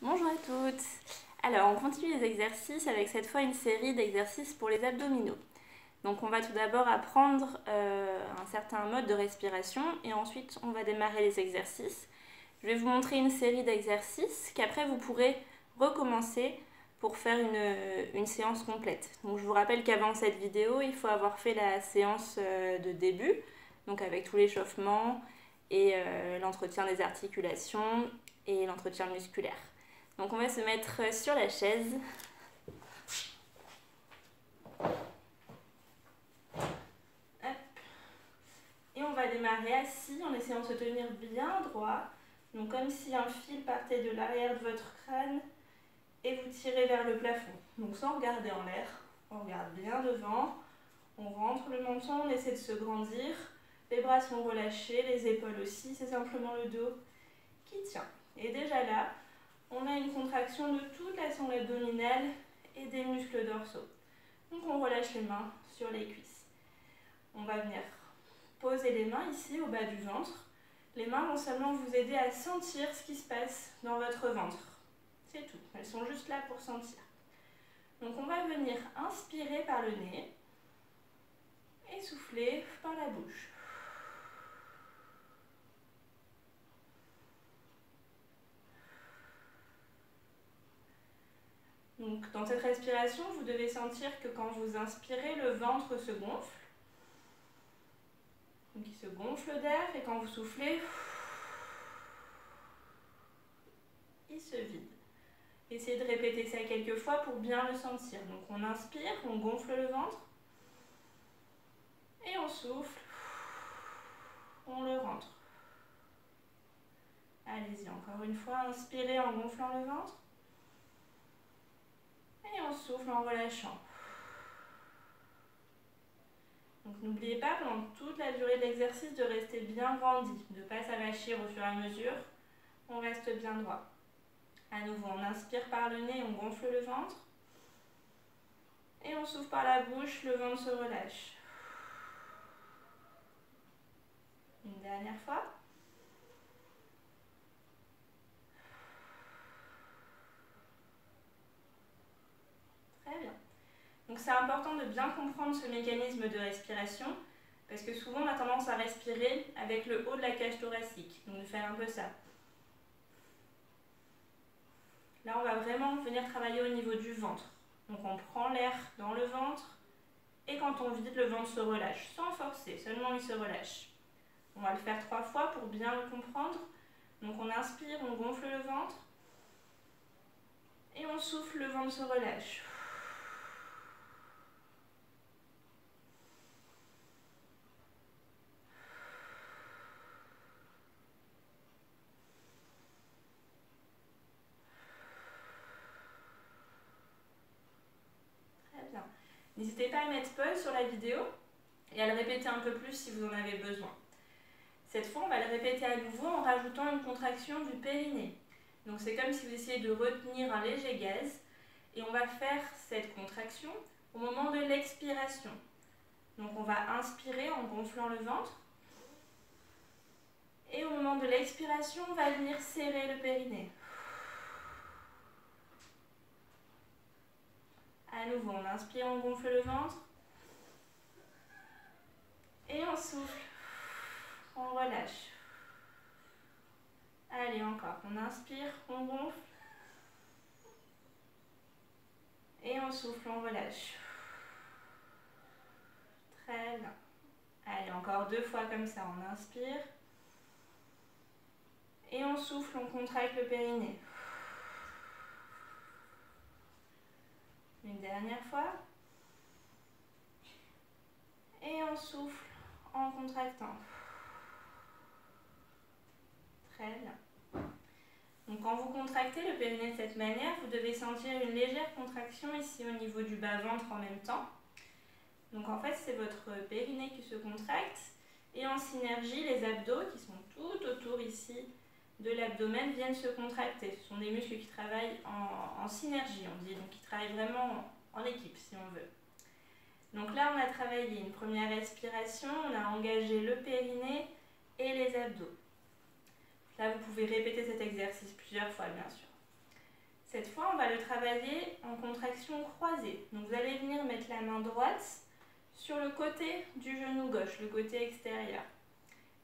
Bonjour à toutes. Alors, on continue les exercices avec cette fois une série d'exercices pour les abdominaux. Donc, on va tout d'abord apprendre un certain mode de respiration et ensuite on va démarrer les exercices. Je vais vous montrer une série d'exercices qu'après vous pourrez recommencer pour faire une séance complète. Donc, je vous rappelle qu'avant cette vidéo, il faut avoir fait la séance de début, donc avec tout l'échauffement et l'entretien des articulations et l'entretien musculaire. Donc on va se mettre sur la chaise. Hop. Et on va démarrer assis en essayant de se tenir bien droit. Donc comme si un fil partait de l'arrière de votre crâne et vous tirez vers le plafond. Donc sans regarder en l'air, on regarde bien devant. On rentre le menton, on essaie de se grandir. Les bras sont relâchés, les épaules aussi, c'est simplement le dos qui tient. Et déjà là, on a une contraction de toute la sangle abdominale et des muscles dorsaux. Donc on relâche les mains sur les cuisses. On va venir poser les mains ici au bas du ventre. Les mains vont seulement vous aider à sentir ce qui se passe dans votre ventre. C'est tout, elles sont juste là pour sentir. Donc on va venir inspirer par le nez et souffler par la bouche. Donc dans cette respiration, vous devez sentir que quand vous inspirez, le ventre se gonfle. Donc il se gonfle d'air et quand vous soufflez, il se vide. Essayez de répéter ça quelques fois pour bien le sentir. Donc on inspire, on gonfle le ventre et on souffle, on le rentre. Allez-y, encore une fois, inspirez en gonflant le ventre et on souffle en relâchant. Donc n'oubliez pas pendant toute la durée de l'exercice de rester bien grandi, de ne pas s'avachir au fur et à mesure, on reste bien droit. À nouveau, on inspire par le nez, on gonfle le ventre et on souffle par la bouche, le ventre se relâche. Une dernière fois. Très bien. Donc c'est important de bien comprendre ce mécanisme de respiration parce que souvent on a tendance à respirer avec le haut de la cage thoracique. Donc de faire un peu ça. Là on va vraiment venir travailler au niveau du ventre. Donc on prend l'air dans le ventre et quand on vide, le ventre se relâche sans forcer, seulement il se relâche. On va le faire 3 fois pour bien le comprendre. Donc on inspire, on gonfle le ventre et on souffle, le ventre se relâche. Très bien. N'hésitez pas à mettre pause sur la vidéo et à le répéter un peu plus si vous en avez besoin. Cette fois, on va le répéter à nouveau en rajoutant une contraction du périnée. Donc c'est comme si vous essayez de retenir un léger gaz et on va faire cette contraction au moment de l'expiration. Donc on va inspirer en gonflant le ventre et au moment de l'expiration, on va venir serrer le périnée. À nouveau, on inspire, on gonfle le ventre et on souffle, on relâche. Allez, encore, on inspire, on gonfle et on souffle, on relâche. Très bien. Allez, encore 2 fois comme ça, on inspire et on souffle, on contracte le périnée. Une dernière fois. Et on souffle en contractant. Très bien. Donc quand vous contractez le périnée de cette manière, vous devez sentir une légère contraction ici au niveau du bas-ventre en même temps. Donc en fait, c'est votre périnée qui se contracte. Et en synergie, les abdos qui sont tout autour ici de l'abdomen viennent se contracter. Ce sont des muscles qui travaillent en synergie, on dit, donc qui travaillent vraiment en équipe si on veut. Donc là, on a travaillé une première respiration, on a engagé le périnée et les abdos. Là, vous pouvez répéter cet exercice plusieurs fois, bien sûr. Cette fois, on va le travailler en contraction croisée. Donc vous allez venir mettre la main droite sur le côté du genou gauche, le côté extérieur.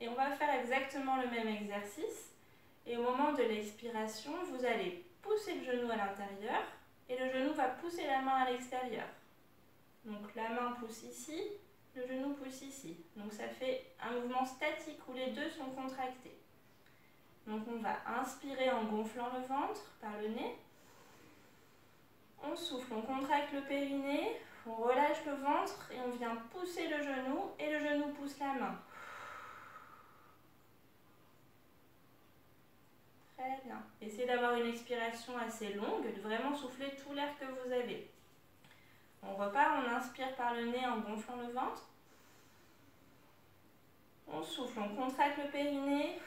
Et on va faire exactement le même exercice. Et au moment de l'expiration, vous allez pousser le genou à l'intérieur et le genou va pousser la main à l'extérieur. Donc la main pousse ici, le genou pousse ici. Donc ça fait un mouvement statique où les deux sont contractés. Donc on va inspirer en gonflant le ventre par le nez. On souffle, on contracte le périnée, on relâche le ventre et on vient pousser le genou et le genou pousse la main. Très bien. Essayez d'avoir une expiration assez longue, de vraiment souffler tout l'air que vous avez. On repart, on inspire par le nez en gonflant le ventre. On souffle, on contracte le périnée,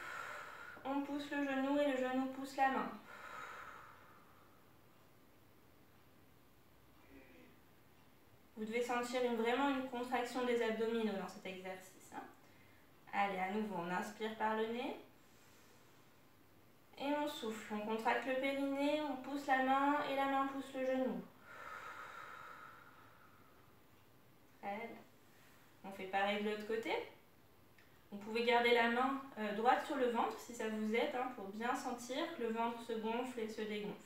on pousse le genou et le genou pousse la main. Vous devez sentir vraiment une contraction des abdominaux dans cet exercice. Allez, à nouveau, on inspire par le nez. Et on souffle, on contracte le périnée, on pousse la main et la main pousse le genou. Très bien. On fait pareil de l'autre côté. Vous pouvez garder la main droite sur le ventre si ça vous aide, pour bien sentir que le ventre se gonfle et se dégonfle.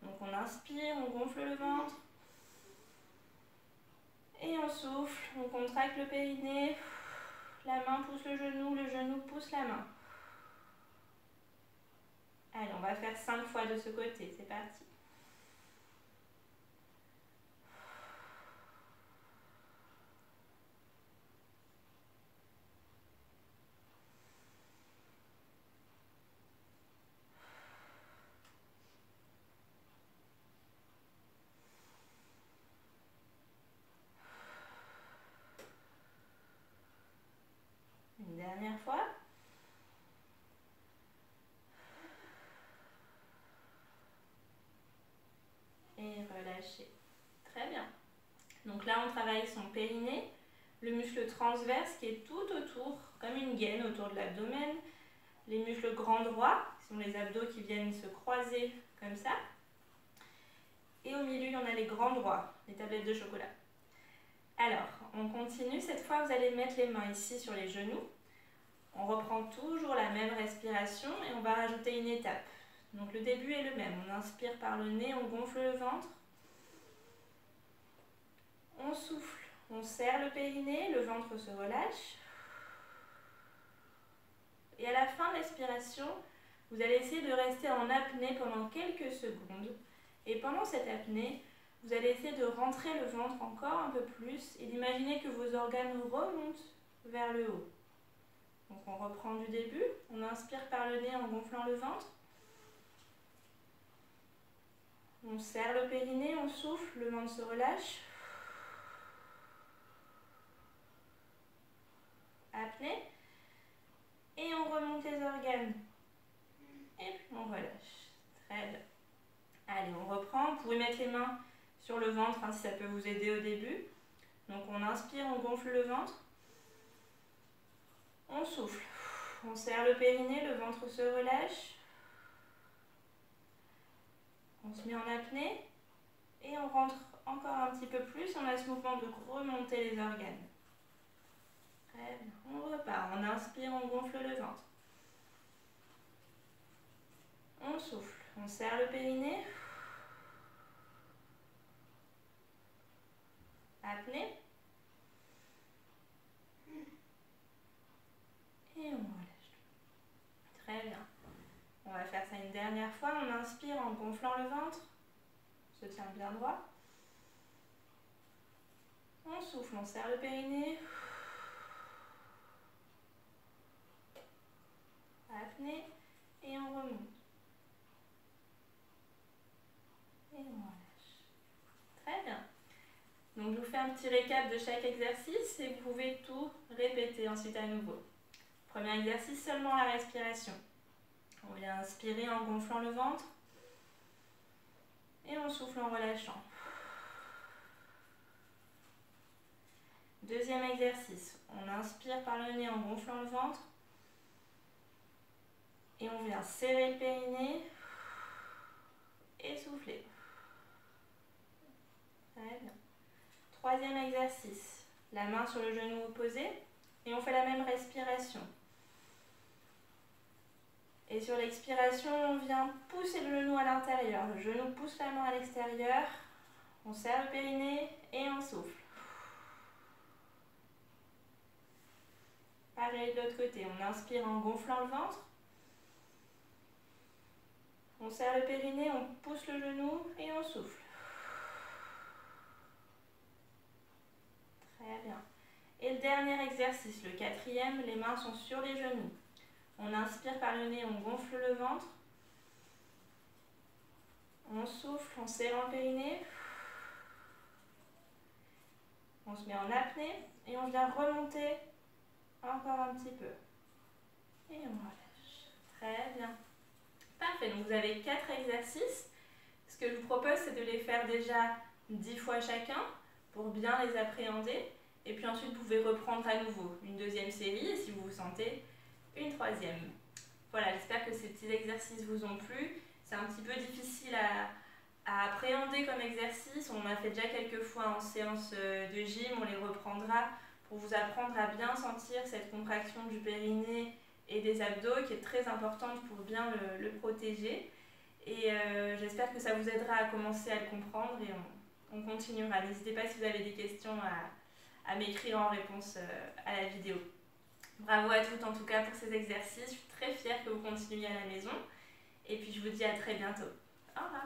Donc on inspire, on gonfle le ventre. Et on souffle, on contracte le périnée. La main pousse le genou pousse la main. Allez, on va faire 5 fois de ce côté, c'est parti. Une dernière fois. Et relâchez. Très bien. Donc là, on travaille son périnée, le muscle transverse qui est tout autour, comme une gaine autour de l'abdomen, les muscles grands droits, qui sont les abdos qui viennent se croiser comme ça. Et au milieu, il y en a les grands droits, les tablettes de chocolat. Alors, on continue. Cette fois, vous allez mettre les mains ici sur les genoux. On reprend toujours la même respiration et on va rajouter une étape. Donc le début est le même. On inspire par le nez, on gonfle le ventre. On souffle, on serre le périnée, le ventre se relâche. Et à la fin de l'expiration, vous allez essayer de rester en apnée pendant quelques secondes. Et pendant cette apnée, vous allez essayer de rentrer le ventre encore un peu plus et d'imaginer que vos organes remontent vers le haut. Donc on reprend du début, on inspire par le nez en gonflant le ventre. On serre le périnée, on souffle, le ventre se relâche. Apnée. Et on remonte les organes. Et puis on relâche. Très bien. Allez, on reprend. Vous pouvez mettre les mains sur le ventre si ça peut vous aider au début. Donc on inspire, on gonfle le ventre. On souffle. On serre le périnée, le ventre se relâche. On se met en apnée. Et on rentre encore un petit peu plus. On a ce mouvement de remonter les organes. Très bien. On repart. On inspire, on gonfle le ventre. On souffle. On serre le périnée. Apnée. Et on relâche. Très bien. On va faire ça une dernière fois. On inspire en gonflant le ventre. On se tient bien droit. On souffle, on serre le périnée. Apnée. Et on remonte. Et on relâche. Très bien. Donc je vous fais un petit récap de chaque exercice et vous pouvez tout répéter ensuite à nouveau. Premier exercice, seulement la respiration. On vient inspirer en gonflant le ventre. Et on souffle en relâchant. Deuxième exercice, on inspire par le nez en gonflant le ventre. Et on vient serrer le périnée. Et soufflez. Très bien. Troisième exercice. La main sur le genou opposé et on fait la même respiration. Et sur l'expiration, on vient pousser le genou à l'intérieur. Le genou pousse la main à l'extérieur. On serre le périnée et on souffle. Pareil de l'autre côté. On inspire en gonflant le ventre. On serre le périnée, on pousse le genou et on souffle. Très bien. Et le dernier exercice, le quatrième, les mains sont sur les genoux. On inspire par le nez, on gonfle le ventre. On souffle en serrant le périnée. On se met en apnée et on vient remonter encore un petit peu. Et on relâche. Très bien. Parfait, donc vous avez 4 exercices. Ce que je vous propose, c'est de les faire déjà 10 fois chacun pour bien les appréhender. Et puis ensuite, vous pouvez reprendre à nouveau une deuxième série et si vous vous sentez, une troisième. Voilà, j'espère que ces petits exercices vous ont plu. C'est un petit peu difficile à appréhender comme exercice. On en a fait déjà quelques fois en séance de gym, on les reprendra pour vous apprendre à bien sentir cette contraction du périnée et des abdos qui est très importante pour bien le protéger. Et j'espère que ça vous aidera à commencer à le comprendre et on continuera. N'hésitez pas si vous avez des questions à m'écrire en réponse à la vidéo. Bravo à toutes en tout cas pour ces exercices. Je suis très fière que vous continuiez à la maison. Et puis je vous dis à très bientôt. Au revoir.